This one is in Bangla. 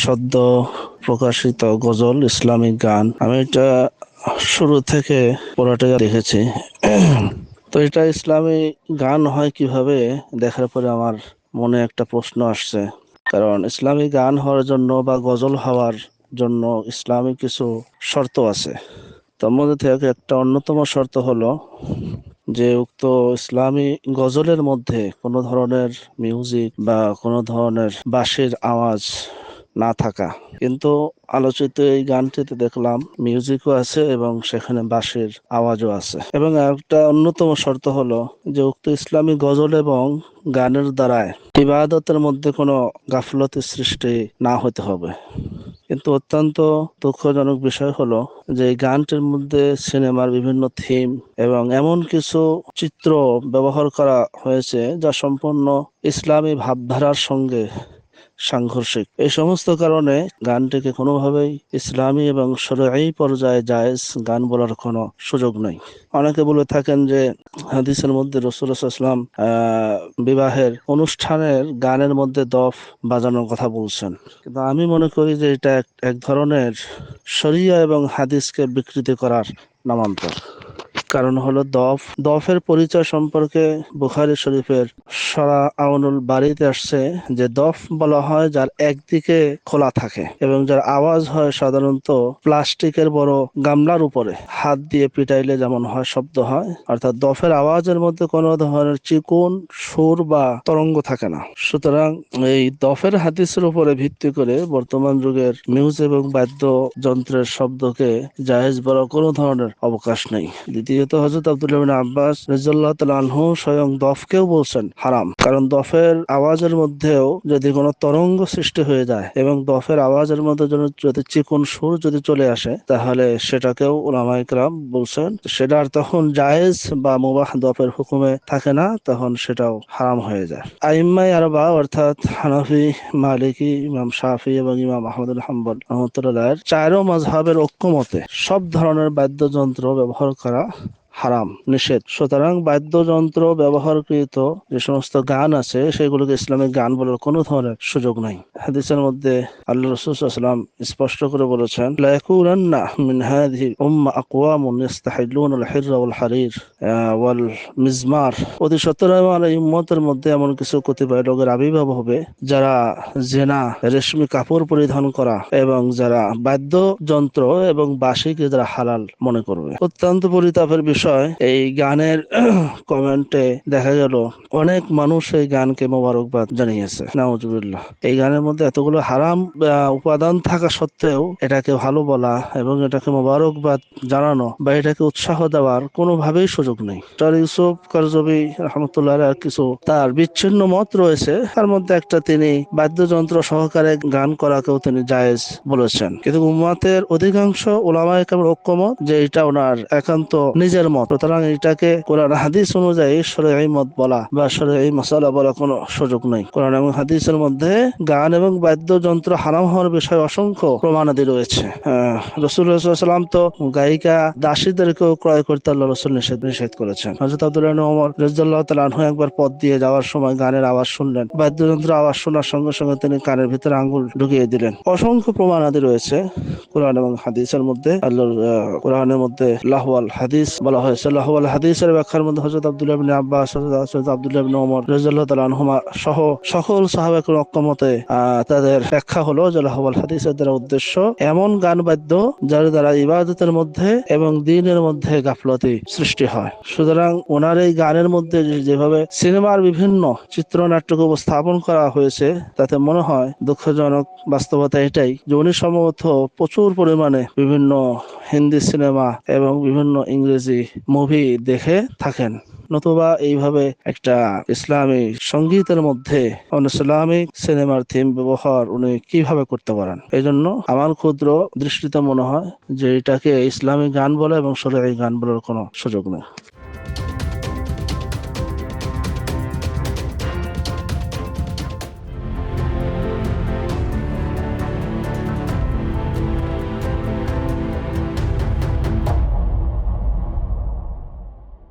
সদ্য প্রকাশিত গজল ইসলামিক গান। আমি এটা শুরু থেকে পুরোটা দেখেছি। তো এটা ইসলামী গান হয় কিভাবে দেখার পরে আমার মনে একটা প্রশ্ন আসছে। কারণ ইসলামী গান হওয়ার জন্য বা গজল হওয়ার জন্য ইসলামী কিছু শর্ত আছে। তার মধ্যে থেকে একটা অন্যতম শর্ত হলো যে উক্ত ইসলামী গজলের মধ্যে কোনো ধরনের মিউজিক বা কোনো ধরনের বাঁশির আওয়াজ না থাকা। কিন্তু আলোচিত এই গানটিতে দেখলাম মিউজিকও আছে এবং সেখানে বাঁশির আওয়াজও আছে। এবং একটা অন্যতম শর্ত হলো যে উক্ত ইসলামী গজল এবং গানের দ্বারায় ইবাদতের মধ্যে কোনো গাফলতের সৃষ্টি না হতে হবে। কিন্তু অত্যন্ত দুঃখজনক বিষয় হলো যে এই গানটির মধ্যে সিনেমার বিভিন্ন থিম এবং এমন কিছু চিত্র ব্যবহার করা হয়েছে যা সম্পূর্ণ ইসলামী ভাবধারার সঙ্গে সাংঘর্ষিক। এই সমস্ত কারণে গানটিকে কোনোভাবেই ইসলামী এবং শরঈ পর্যায়ে জায়েজ গান বলার কোনো সুযোগ নেই। অনেকে বলে থাকেন যে হাদিসের মধ্যে রাসূলুল্লাহ সাল্লাল্লাহু আলাইহি ওয়াসাল্লাম বিবাহের অনুষ্ঠানের গানের মধ্যে দফ বাজানোর কথা বলছেন। কিন্তু আমি মনে করি যে এটা এক ধরনের শরিয়া এবং হাদিসকে বিকৃতি করার নামান্তর। কারণ হলো দফের পরিচয় সম্পর্কে বুখারী শরীফের সূরা আউনুল বারীতে আসছে যে দফ বলা হয় যার একদিকে খোলা থাকে এবং যার আওয়াজ হয় সাধারণত প্লাস্টিকের বড় গামলার উপরে হাত দিয়ে পিটাইলে যেমন হয় শব্দ হয়, অর্থাৎ দফের আওয়াজের মধ্যে কোনো ধরনের চিকন সুর বা তরঙ্গ থাকে না। সুতরাং এই দফের হাদিসের উপরে ভিত্তি করে বর্তমান যুগের মিউজিক এবং বাদ্যযন্ত্রের শব্দকে জায়েজ বলার কোনো ধরনের অবকাশ নেই। দ্বিতীয়ত হযরত আব্দুল্লাহ ইবনে আব্বাস রাদিয়াল্লাহু তাআলা আনহু স্বয়ং দফকেও বলছেন হারাম। কারণ দফের আওয়াজের মধ্যেও যদি কোনো তরঙ্গ সৃষ্টি হয়ে যায় এবং দফের আওয়াজের মধ্যে যদি চিকন সুর যদি চলে আসে তাহলে সেটাকেও উলামায়ে কেরাম বলছেন সেটা আর তখন জায়েজ বা মুবাহ দফের হুকুমে থাকে না, তখন সেটাও হারাম হয়ে যায়। আইম্মায়ে আরবা অর্থাৎ হানাফি, মালিকি, ইমাম শাফি এবং ইমাম আহমদ বিন হাম্বল রাহমাতুল্লাহ চারো মাযহাবের ঐক্যমতে সব ধরনের বাদ্যযন্ত্র ব্যবহার করা হারাম, নিষেধ। সুতরাং বাদ্যযন্ত্র ব্যবহারকৃত যে সমস্ত গান আছে সেগুলোকে ইসলামিক গান বলার কোনো ধরনের সুযোগ নাই। হাদিসের মধ্যে আল্লাহ রাসূল সাল্লাল্লাহু আলাইহি ওয়াসাল্লাম স্পষ্ট করে বলেছেন লা ইয়াকুনান্না মিন হাযিহি উম্মাহ আকওয়ামুন ইস্তাহিল্লুনা আল-হিররা ওয়াল হারির ওয়াল মিজমার। অতি সত্বর আমার এই উম্মতের মধ্যে এমন কিছু কতিপয় লোকের আবির্ভাব হবে যারা জেনা, রেশমি কাপড় পরিধান করা এবং যারা বাদ্যযন্ত্র এবং বাঁশিকে যারা হালাল মনে করবে। অত্যন্ত পরিতাপের বিষয়, এই গানের কমেন্টে দেখা গেল অনেক মানুষ এই গানকে মোবারকবাদ জানিয়েছে। নাউজুবিল্লাহ। এই গানের মধ্যে এতগুলো হারাম উপাদান থাকা সত্ত্বেও এটাকে ভালো বলা এবং এটাকে মোবারকবাদ জানানো বা এটাকে উৎসাহ দেওয়ার কোনোভাবেই সুযোগ নেই। ডক্টর ইউসুফ কারজবী রাহমাতুল্লাহ আলাইহি কিছু তার বিচ্ছিন্ন মত রয়েছে, তার মধ্যে একটা তিনি বাদ্যযন্ত্র সহকারে গান করাকেও তিনি জায়েজ বলেছেন। কিন্তু উম্মাতের অধিকাংশ উলামায়ে কেরামের ঐক্যমত যে এটা ওনার একান্ত নিজের মত। সুতরাং এটাকে কোরআন হাদিস অনুযায়ী শরঈ মত বলা বা শরঈ মাসালা বলা কোনো সুযোগ নেই। কোরআন এবং হাদিসের মধ্যে গান এবং বাদ্যযন্ত্র হারাম হওয়ার বিষয়ে অসংখ্য প্রমাণাদি রয়েছে। রাসূলুল্লাহ সাল্লাল্লাহু আলাইহি ওয়াসাল্লাম তো গায়িকা দাসীদেরকেও ক্রয় করতে আল্লাহ রাসূল নিষেধ করেছেন। হযরত আব্দুল্লাহ ইবনে ওমর রাদিয়াল্লাহু তাআলা আনহু একবার পথ দিয়ে যাওয়ার সময় গানের আওয়াজ শুনলেন, বাদ্যযন্ত্রের আওয়াজ শোনার সঙ্গে সঙ্গে তিনি কানের ভিতরে আঙ্গুল ঢুকিয়ে দিলেন। অসংখ্য প্রমাণাদি রয়েছে কোরআন এবং হাদিসের মধ্যে। আল্লাহর কোরআনের মধ্যে লাহওয়াল হাদিস বলা হয়েছে। লাহওয়াল হাদিসের ব্যাখ্যার মধ্যে হযরত আব্দুল্লাহ ইবনে আব্বাস, হযরত আব্দুল্লাহ ইবনে ওমর রাদিয়াল্লাহু তাআলা আনহুমা সহ সকল সাহাবায়ে ঐক্যমতে তাদের ব্যাখ্যা হলো যে লাহওয়াল হাদিসের দ্বারা উদ্দেশ্য এমন গান বাদ্য যার দ্বারা ইবাদতের মধ্যে এবং দ্বীনের মধ্যে গাফলতি সৃষ্টি হয়। সুতরাং ওনার এই গানের মধ্যে যেভাবে সিনেমার বিভিন্ন চিত্রনাট্যকে উপস্থাপন করা হয়েছে তাতে মনে হয় দুঃখজনক বাস্তবতা এটাই যে উনি সম্ভবত প্রচুর পরিমাণে বিভিন্ন হিন্দি সিনেমা এবং বিভিন্ন ইংরেজি মুভি দেখে থাকেন, নতুবা এইভাবে একটা ইসলামী সঙ্গীতের মধ্যে ইসলামিক সিনেমার থিম ব্যবহার উনি কিভাবে করতে পারেন। এই জন্য আমার ক্ষুদ্র দৃষ্টিতে মনে হয় যে এটাকে ইসলামী গান বলা এবং শরঈ গান বলার কোনো সুযোগ নেই।